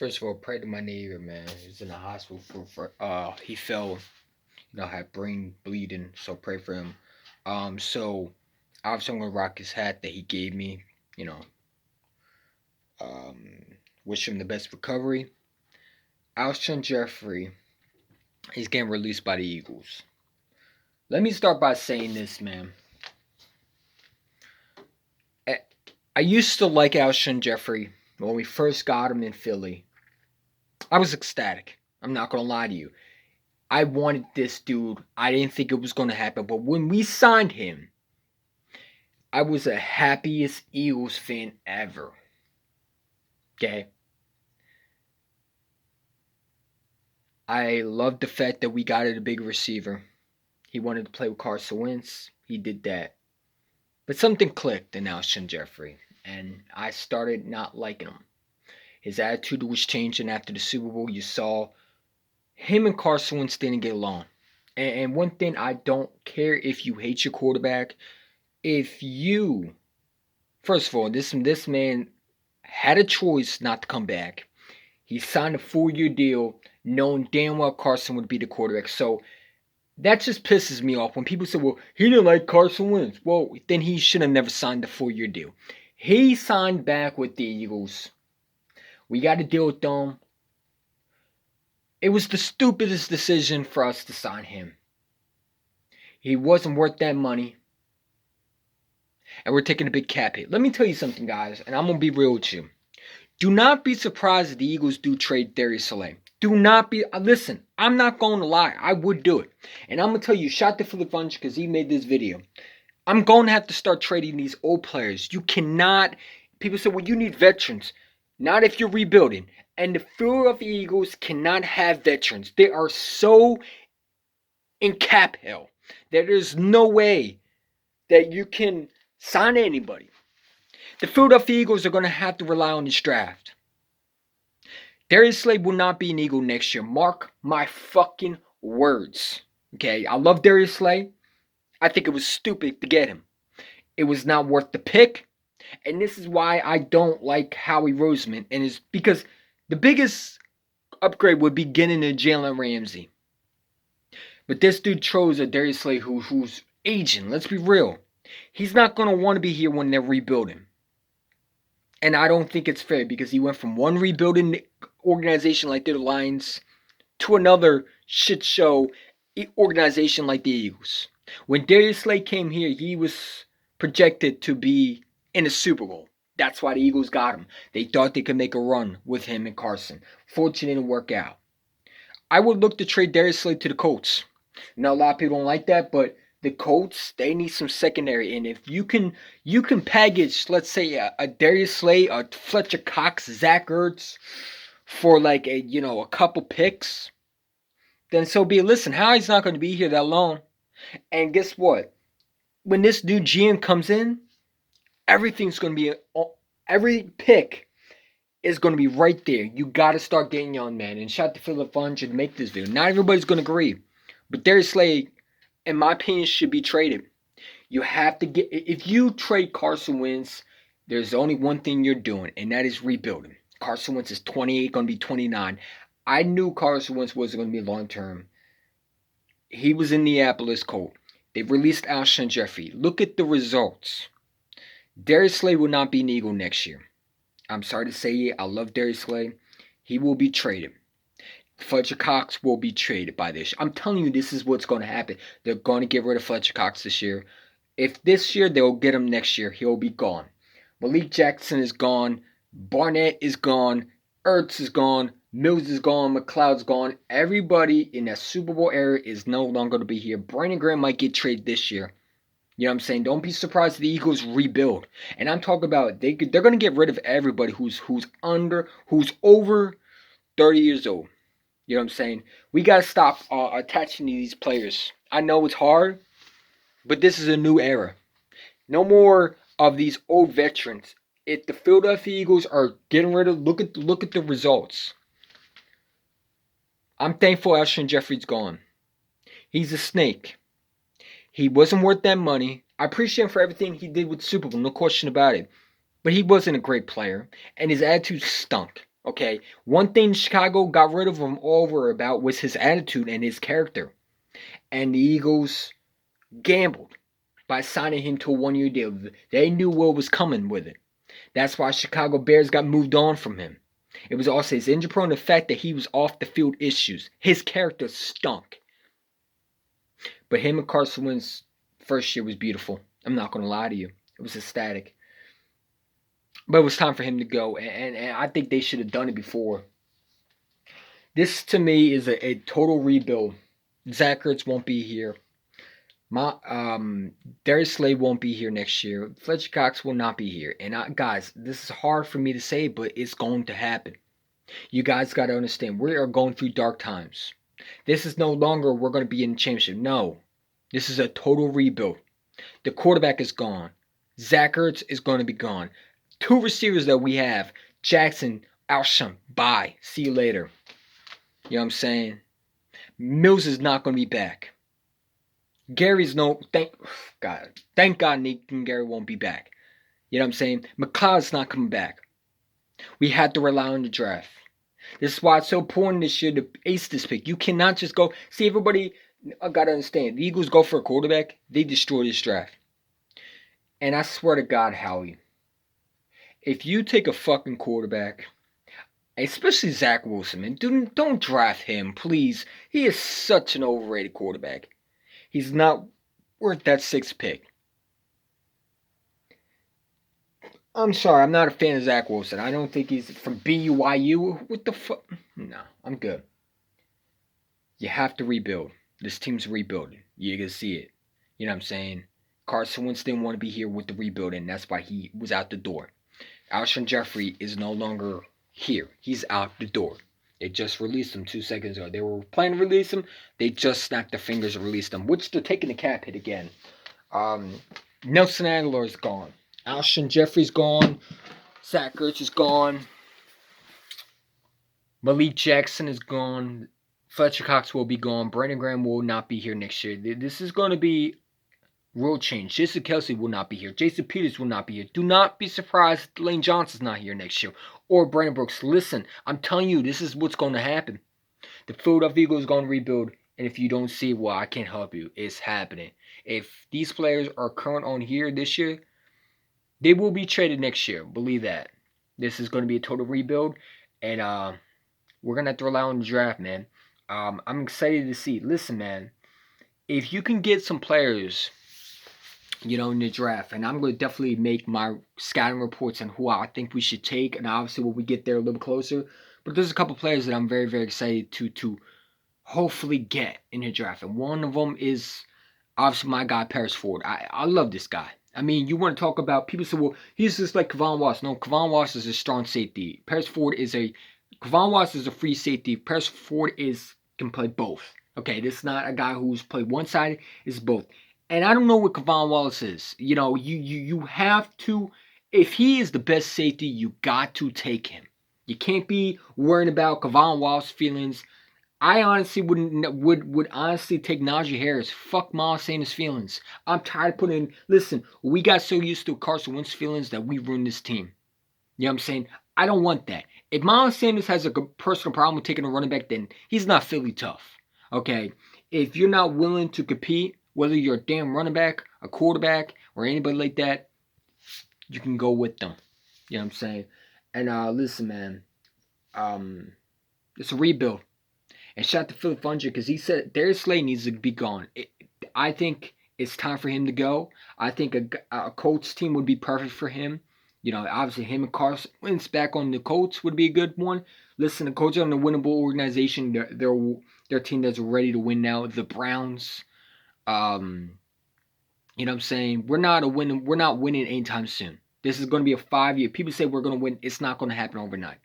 First of all, pray to my neighbor, man. He's in the hospital for he fell, had brain bleeding, so pray for him. So obviously I'm gonna rock his hat that he gave me, you know. Um Wish him the best recovery. Alshon Jeffrey, he's getting released by the Eagles. Let me start by saying this, man. I used to like Alshon Jeffrey when we first got him in Philly. I was ecstatic. I'm not gonna lie to you. I wanted this dude. I didn't think it was gonna happen, but when we signed him, I was the happiest Eagles fan ever. Okay? I loved the fact that we got a big receiver. He wanted to play with Carson Wentz. He did that. But something clicked in Alshon Jeffrey, and I started not liking him. His attitude was changing after the Super Bowl. You saw him and Carson Wentz didn't get along. And one thing, I don't care if you hate your quarterback. If you, first of all, this man had a choice not to come back. He signed a 4-year deal knowing damn well Carson would be the quarterback. So that just pisses me off when people say, well, he didn't like Carson Wentz. Well, then he should have never signed the 4-year deal. He signed back with the Eagles. We got to deal with them. It was the stupidest decision for us to sign him. He wasn't worth that money. And we're taking a big cap hit. Let me tell you something, guys, and I'm going to be real with you. Do not be surprised if the Eagles do trade Darius Slay. Do not be... Listen, I'm not going to lie. I would do it. And I'm going to tell you, shout to Philip Bunch because he made this video. I'm going to have to start trading these old players. You cannot... People say, well, you need veterans. Not if you're rebuilding. And the Philadelphia Eagles cannot have veterans. They are so in cap hell that there's no way that you can sign anybody. The Philadelphia Eagles are going to have to rely on this draft. Darius Slay will not be an Eagle next year. Mark my fucking words. Okay, I love Darius Slay. I think it was stupid to get him. It was not worth the pick. And this is why I don't like Howie Roseman. And it's because the biggest upgrade would be getting a Jalen Ramsey. But this dude chose a Darius Slay who's aging. Let's be real. He's not going to want to be here when they're rebuilding. And I don't think it's fair because he went from one rebuilding organization like the Lions to another shit show organization like the Eagles. When Darius Slay came here, he was projected to be in a Super Bowl. That's why the Eagles got him. They thought they could make a run with him and Carson. Fortunately, it didn't work out. I would look to trade Darius Slay to the Colts. Now, a lot of people don't like that, but the Colts, they need some secondary. And if you can package, let's say, a Darius Slay, a Fletcher Cox, Zach Ertz for like a couple picks, then so be it. Listen, Howie's not going to be here that long. And guess what? When this new GM comes in, everything's going to be, every pick is going to be right there. You got to start getting young, man. And shout out to Philip Funch and make this video. Not everybody's going to agree. But Darius Slay, in my opinion, should be traded. You have to get... If you trade Carson Wentz, there's only one thing you're doing, and that is rebuilding. Carson Wentz is 28, going to be 29. I knew Carson Wentz wasn't going to be long-term. He was in Indianapolis Colt. They released Alshon Jeffrey. Look at the results. Darius Slay will not be an Eagle next year. I'm sorry to say it. I love Darius Slay. He will be traded. Fletcher Cox will be traded by this. I'm telling you, this is what's going to happen. They're going to get rid of Fletcher Cox this year. If this year, they'll get him next year. He'll be gone. Malik Jackson is gone. Barnett is gone. Ertz is gone. Mills is gone. McLeod's gone. Everybody in that Super Bowl era is no longer going to be here. Brandon Graham might get traded this year. You know what I'm saying? Don't be surprised if the Eagles rebuild. And I'm talking about they're going to get rid of everybody who's over 30 years old. You know what I'm saying? We got to stop attaching to these players. I know it's hard, but this is a new era. No more of these old veterans. If the Philadelphia Eagles are getting rid of, look at the results. I'm thankful Alshon Jeffrey's gone. He's a snake. He wasn't worth that money. I appreciate him for everything he did with Super Bowl, no question about it. But he wasn't a great player, and his attitude stunk. Okay, one thing Chicago got rid of him over about was his attitude and his character. And the Eagles gambled by signing him to a 1-year deal. They knew what was coming with it. That's why Chicago Bears got moved on from him. It was also his injury prone, the fact that he was off the field issues. His character stunk. But him and Carson Wentz first year was beautiful. I'm not going to lie to you. It was ecstatic. But it was time for him to go, and I think they should have done it before. This, to me, is a total rebuild. Zach Ertz won't be here. Darius Slade won't be here next year. Fletcher Cox will not be here. And guys, this is hard for me to say, but it's going to happen. You guys got to understand, we are going through dark times. This is no longer we're going to be in the championship. No, this is a total rebuild. The quarterback is gone. Zach Ertz is going to be gone. 2 receivers that we have, Jackson, Alshon, bye. See you later. You know what I'm saying? Mills is not going to be back. Gary's thank God Nathan Gary won't be back. You know what I'm saying? McLeod's not coming back. We had to rely on the draft. This is why it's so important this year to ace this pick. You cannot just go. See, everybody, I got to understand. The Eagles go for a quarterback, they destroy this draft. And I swear to God, Howie, if you take a fucking quarterback, especially Zach Wilson, man, don't draft him, please. He is such an overrated quarterback. He's not worth that 6th pick. I'm sorry, I'm not a fan of Zach Wilson. I don't think he's from BYU. What the fuck? No, I'm good. You have to rebuild. This team's rebuilding. You can see it. You know what I'm saying? Carson Wentz didn't want to be here with the rebuilding. That's why he was out the door. Alshon Jeffrey is no longer here. He's out the door. They just released him 2 seconds ago. They were planning to release him. They just snapped their fingers and released him, which they're taking the cap hit again. Nelson Aguilar is gone. Alshon Jeffrey's gone. Zach Ertz is gone. Malik Jackson is gone. Fletcher Cox will be gone. Brandon Graham will not be here next year. This is going to be real change. Jason Kelsey will not be here. Jason Peters will not be here. Do not be surprised if Lane Johnson's not here next year. Or Brandon Brooks. Listen, I'm telling you, this is what's going to happen. The Philadelphia Eagles are going to rebuild. And if you don't see, well, I can't help you. It's happening. If these players are current on here this year, they will be traded next year. Believe that. This is going to be a total rebuild. And we're going to have to rely on the draft, man. I'm excited to see. Listen, man. If you can get some players, in the draft, and I'm going to definitely make my scouting reports on who I think we should take, and obviously when we get there a little closer, but there's a couple players that I'm very, very excited to hopefully get in the draft, and one of them is obviously my guy, Paris Ford. I love this guy. I mean, you want to talk about, people say, well, he's just like Kevon Watson. No, Kevon Watson is a strong safety. Kevon Watson is a free safety. Paris Ford can play both. Okay, this is not a guy who's played one side, it's both. And I don't know what Kevon Wallace is. You have to, if he is the best safety, you got to take him. You can't be worrying about Kevon Wallace's feelings. I honestly would honestly take Najee Harris. Fuck Miles Sanders' feelings. I'm tired of putting. Listen, we got so used to Carson Wentz's feelings that we ruined this team. You know what I'm saying? I don't want that. If Miles Sanders has a personal problem with taking a running back, then he's not Philly tough. Okay? If you're not willing to compete, whether you're a damn running back, a quarterback, or anybody like that, you can go with them. You know what I'm saying? And listen, man. It's a rebuild. And shout out to Philip Funger because he said Darius Slay needs to be gone. I think it's time for him to go. I think a Colts team would be perfect for him. Obviously him and Carson Wentz back on the Colts would be a good one. Listen, the Colts are on a winnable organization. Their team that's ready to win now. The Browns. You know what I'm saying? We're not winning anytime soon. This is going to be a 5-year. People say we're going to win. It's not going to happen overnight.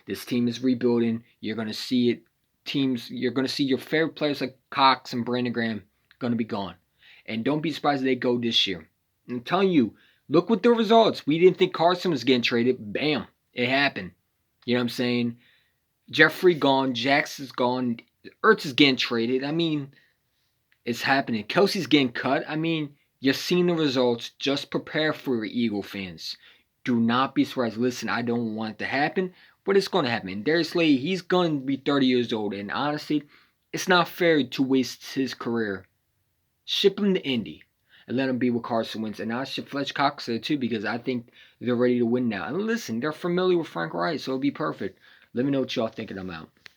This team is rebuilding. You're going to see it. You're going to see your favorite players like Cox and Brandon Graham going to be gone. And don't be surprised if they go this year. I'm telling you, look what the results. We didn't think Carson was getting traded. Bam. It happened. You know what I'm saying? Jeffrey gone. Jackson's gone. Ertz is getting traded. I mean, it's happening. Kelsey's getting cut. I mean, you're seeing the results. Just prepare for your Eagle fans. Do not be surprised. Listen, I don't want it to happen. But it's going to happen. Darius Slay, he's going to be 30 years old. And honestly, it's not fair to waste his career. Ship him to Indy and let him be with Carson Wentz. And I ship Fletch Cox there too because I think they're ready to win now. And listen, they're familiar with Frank Reich, so it'll be perfect. Let me know what y'all think, and I'm out.